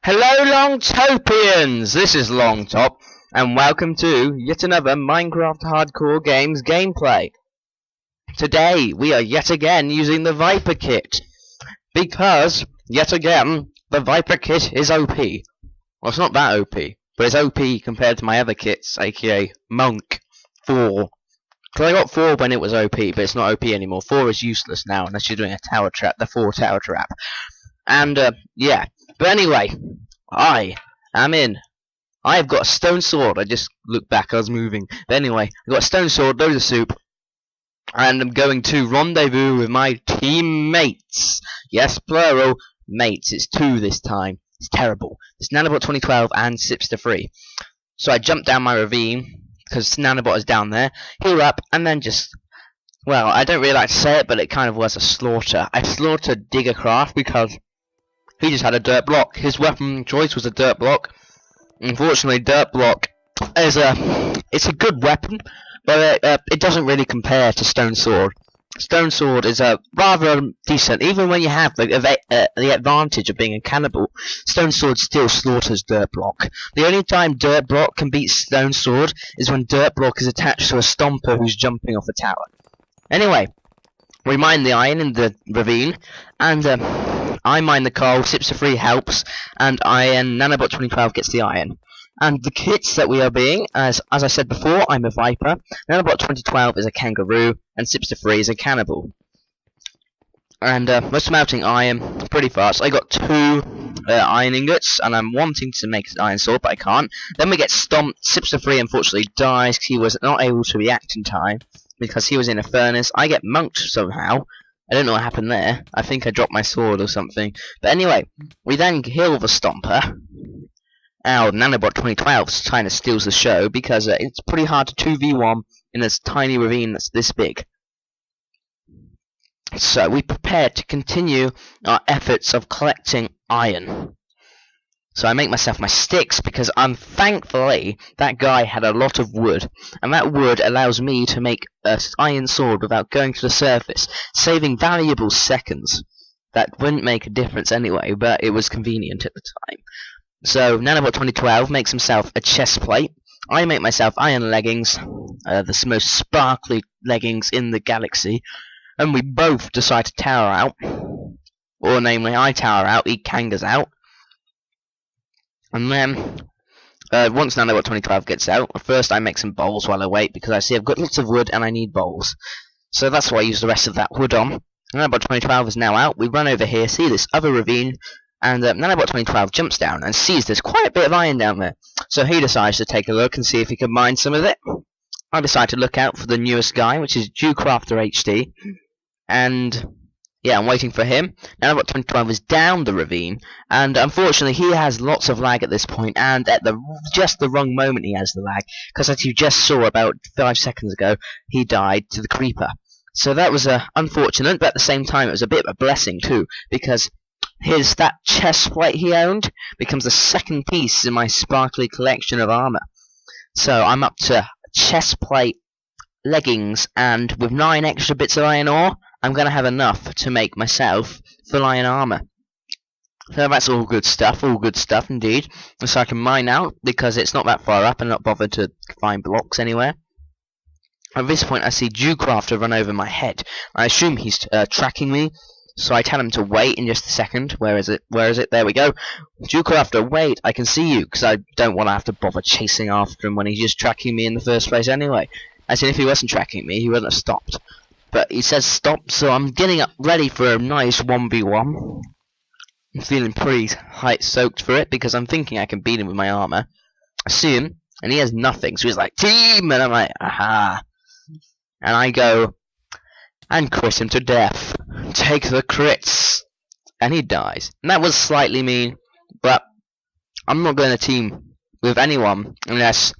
Hello Longtopians! This is Longtop, and welcome to yet another Minecraft Hardcore Games gameplay. Today, we are yet again using the Viper Kit, because, yet again, the Viper Kit is OP. Well, it's not that OP, but it's OP compared to my other kits, aka Monk 4. Because I got 4 when it was OP, but it's not OP anymore. 4 is useless now, unless you're doing a tower trap, the 4 tower trap. And, yeah. But anyway, I am in. I've got a stone sword. I just looked back, I was moving. But anyway, I've got a stone sword, loads of soup. And I'm going to rendezvous with my teammates. Yes, plural. Mates. It's 2 this time. It's terrible. It's Nanobot 2012 and Sipster3. So I jumped down my ravine, because Nanobot is down there. Heal up, and then just... Well, I don't really like to say it, but it kind of was a slaughter. I slaughtered Diggercraft because he just had a dirt block. His weapon choice was a dirt block. Unfortunately, dirt block is it's a good weapon, but it doesn't really compare to stone sword. Stone sword is rather decent, even when you have the advantage of being a cannibal. Stone sword still slaughters dirt block. The only time dirt block can beat stone sword is when dirt block is attached to a stomper who's jumping off a tower. Anyway, we mine the iron in the ravine, and I mine the coal, Sipster3 helps, and Nanobot 2012 gets the iron. And the kits that we are being, as I said before, I'm a Viper, Nanobot 2012 is a kangaroo, and Sipster3 is a cannibal. And we're smelting iron pretty fast. I got 2 iron ingots, and I'm wanting to make an iron sword, but I can't. Then we get stomped. Sipster3 unfortunately dies because he was not able to react in time, because he was in a furnace. I get monked somehow. I don't know what happened there. I think I dropped my sword or something. But anyway, we then kill the stomper. Our Nanobot 2012 kind of steals the show, because it's pretty hard to 2v1 in this tiny ravine that's this big. So we prepare to continue our efforts of collecting iron. So I make myself my sticks, because thankfully that guy had a lot of wood, and that wood allows me to make an iron sword without going to the surface, saving valuable seconds. That wouldn't make a difference anyway, but it was convenient at the time. So Nanobot 2012 makes himself a chest plate. I make myself iron leggings, the most sparkly leggings in the galaxy, and we both decide to tower out, or namely I tower out, he kangas out. And then, once Nanobot 2012 gets out, first I make some bowls while I wait, because I see I've got lots of wood and I need bowls. So that's why I use the rest of that wood on. Nanobot 2012 is now out. We run over here, see this other ravine, and Nanobot 2012 jumps down and sees there's quite a bit of iron down there. So he decides to take a look and see if he can mine some of it. I decide to look out for the newest guy, which is Jewcrafter HD, and... yeah, I'm waiting for him. Nanobot 2012 is down the ravine, and unfortunately he has lots of lag at this point, and at just the wrong moment he has the lag, because as you just saw about 5 seconds ago, he died to the creeper. So that was unfortunate, but at the same time it was a bit of a blessing too, because that chest plate he owned becomes the second piece in my sparkly collection of armor. So I'm up to chest plate, leggings, and with 9 extra bits of iron ore, I'm going to have enough to make myself full iron armor. So that's all good stuff indeed. So I can mine out, because it's not that far up and not bothered to find blocks anywhere. At this point I see Jewcrafter run over my head. I assume he's tracking me, so I tell him to wait in just a second. Where is it? There we go. Jewcrafter, wait, I can see you, because I don't want to have to bother chasing after him when he's just tracking me in the first place anyway. As in, if he wasn't tracking me, he wouldn't have stopped. But he says stop, so I'm getting up ready for a nice 1v1. I'm feeling pretty soaked for it, because I'm thinking I can beat him with my armor. I see him, and he has nothing, so he's like, team! And I'm like, aha! And I go, and crit him to death. Take the crits! And he dies. And that was slightly mean, but I'm not going to team with anyone unless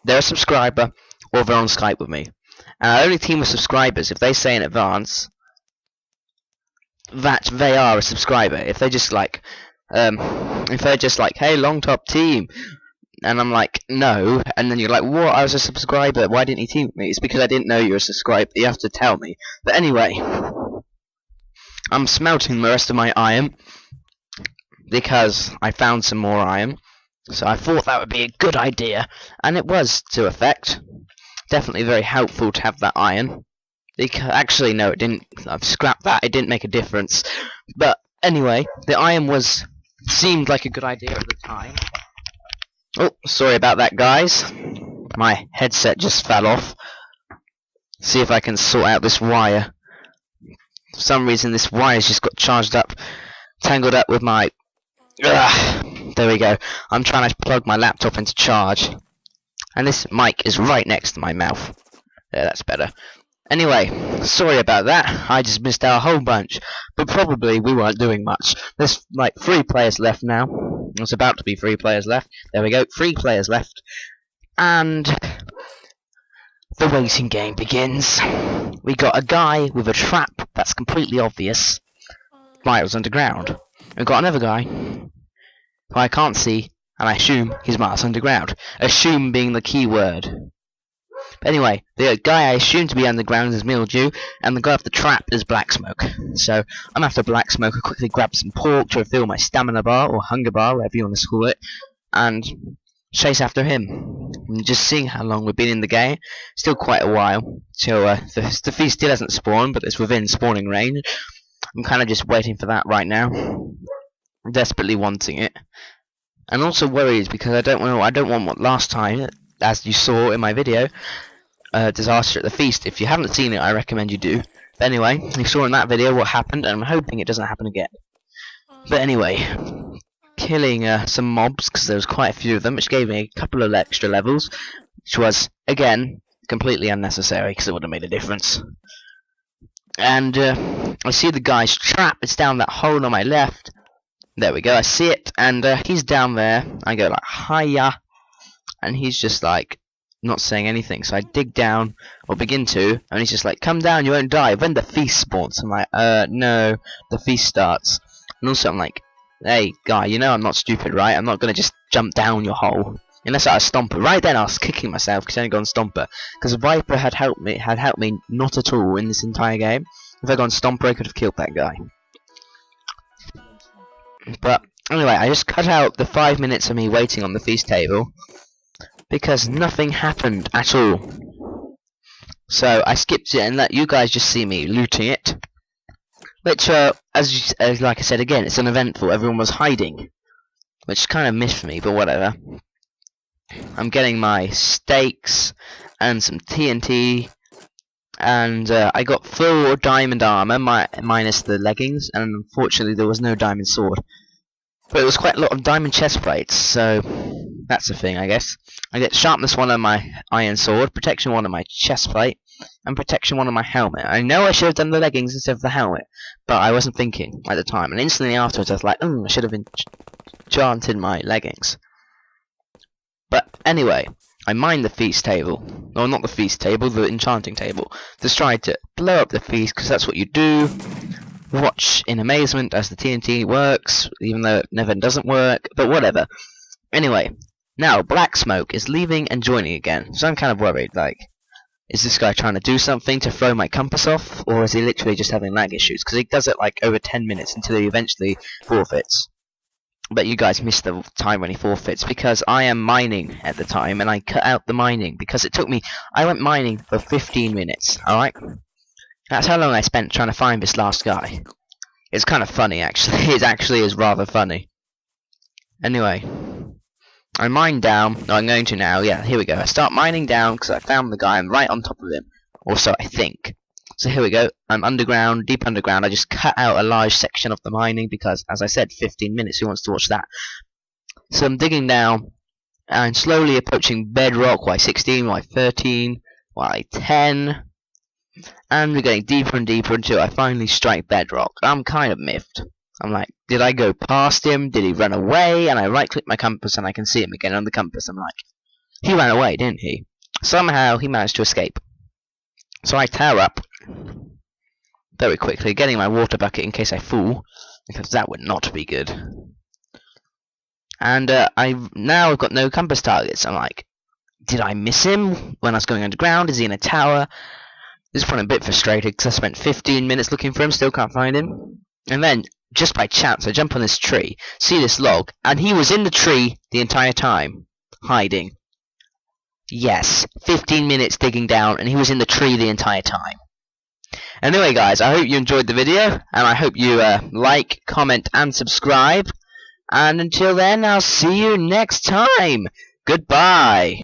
they're a subscriber or they're on Skype with me. And I only team with subscribers if they say in advance that they are a subscriber. If they're just like, hey, Longtop team, and I'm like, no, and then you're like, what? I was a subscriber. Why didn't you team with me? It's because I didn't know you were a subscriber. You have to tell me. But anyway, I'm smelting the rest of my iron. because I found some more iron. So I thought that would be a good idea, and it was to effect. Definitely very helpful to have that iron. Actually, no, it didn't. I've scrapped that. It didn't make a difference. But anyway, the iron seemed like a good idea at the time. Oh, sorry about that, guys. My headset just fell off. See if I can sort out this wire. For some reason, this wire's just got tangled up with my. Ugh. There we go. I'm trying to plug my laptop into charge, and this mic is right next to my mouth. Yeah, that's better. Anyway, sorry about that. I just missed out a whole bunch, but probably we weren't doing much. There's like 3 players left now. It's about to be 3 players left. There we go, 3 players left, and the waiting game begins. We got a guy with a trap that's completely obvious. Miles underground. We've got another guy who I can't see, and I assume he's miles underground. Assume being the key word. But anyway, the guy I assume to be underground is Mildew, and the guy with the trap is Black Smoke. So I'm after Black Smoke. I quickly grab some pork to refill my stamina bar, or hunger bar, whatever you want to call it, and chase after him. I'm just seeing how long we've been in the game. Still quite a while till the feast still hasn't spawned, but it's within spawning range. I'm kind of just waiting for that right now. I'm desperately wanting it, and also worried because I don't want what last time, as you saw in my video, disaster at the feast. If you haven't seen it, I recommend you do. But anyway, you saw in that video what happened, and I'm hoping it doesn't happen again. But anyway, killing some mobs, because there was quite a few of them, which gave me a couple of extra levels, which was, again, completely unnecessary, because it would have made a difference. And I see the guy's trap. It's down that hole on my left. There we go, I see it, and he's down there. I go like, hiya, and he's just like, not saying anything. So I dig down, or begin to, and he's just like, come down, you won't die. When the feast spawns, I'm like, no, the feast starts. And also I'm like, hey, guy, you know I'm not stupid, right? I'm not going to just jump down your hole. Unless I was Stomper. Right then I was kicking myself because I only gone Stomper. Because Viper had helped me not at all in this entire game. If I'd gone Stomper, I could have killed that guy. But anyway, I just cut out the 5 minutes of me waiting on the feast table because nothing happened at all. So I skipped it and let you guys just see me looting it. Which, as like I said again, it's uneventful. Everyone was hiding, which kind of missed me, but whatever. I'm getting my steaks and some TNT, and I got full diamond armor, minus the leggings, and unfortunately there was no diamond sword. But it was quite a lot of diamond chest plates, so that's the thing, I guess. I get sharpness 1 on my iron sword, protection 1 on my chest plate, and protection 1 on my helmet. I know I should have done the leggings instead of the helmet, but I wasn't thinking at the time, and instantly afterwards I was like, I should have enchanted my leggings. But anyway, I mined the feast table. No, not the feast table, the enchanting table. Just tried to blow up the feast, because that's what you do. Watch in amazement as the TNT works, even though it never doesn't work, but whatever. Anyway, now Black Smoke is leaving and joining again, so I'm kind of worried, like, is this guy trying to do something to throw my compass off, or is he literally just having lag issues? Because he does it like over 10 minutes until he eventually forfeits. But you guys missed the time when he forfeits, because I am mining at the time, and I cut out the mining, because it took me, I went mining for 15 minutes, alright? That's how long I spent trying to find this last guy. It's kind of funny, actually. It actually is rather funny. Anyway, I mine down. No, I'm going to now. Yeah, here we go. I start mining down, because I found the guy. I'm right on top of him. Or so I think. So here we go. I'm underground, deep underground. I just cut out a large section of the mining because, as I said, 15 minutes. Who wants to watch that? So I'm digging down and slowly approaching bedrock. Y16, Y13, Y10. And we're getting deeper and deeper until I finally strike bedrock. I'm kind of miffed. I'm like, did I go past him? Did he run away? And I right click my compass and I can see him again on the compass. I'm like, he ran away, didn't he? Somehow he managed to escape. So I tower up very quickly, getting my water bucket in case I fall, because that would not be good. And I've got no compass targets. I'm like, did I miss him when I was going underground? Is he in a tower? This point I'm a bit frustrated because I spent 15 minutes looking for him, still can't find him. And then just by chance, I jump on this tree, see this log, and he was in the tree the entire time, hiding. Yes, 15 minutes digging down, and he was in the tree the entire time. Anyway, guys, I hope you enjoyed the video, and I hope you like, comment, and subscribe. And until then, I'll see you next time. Goodbye.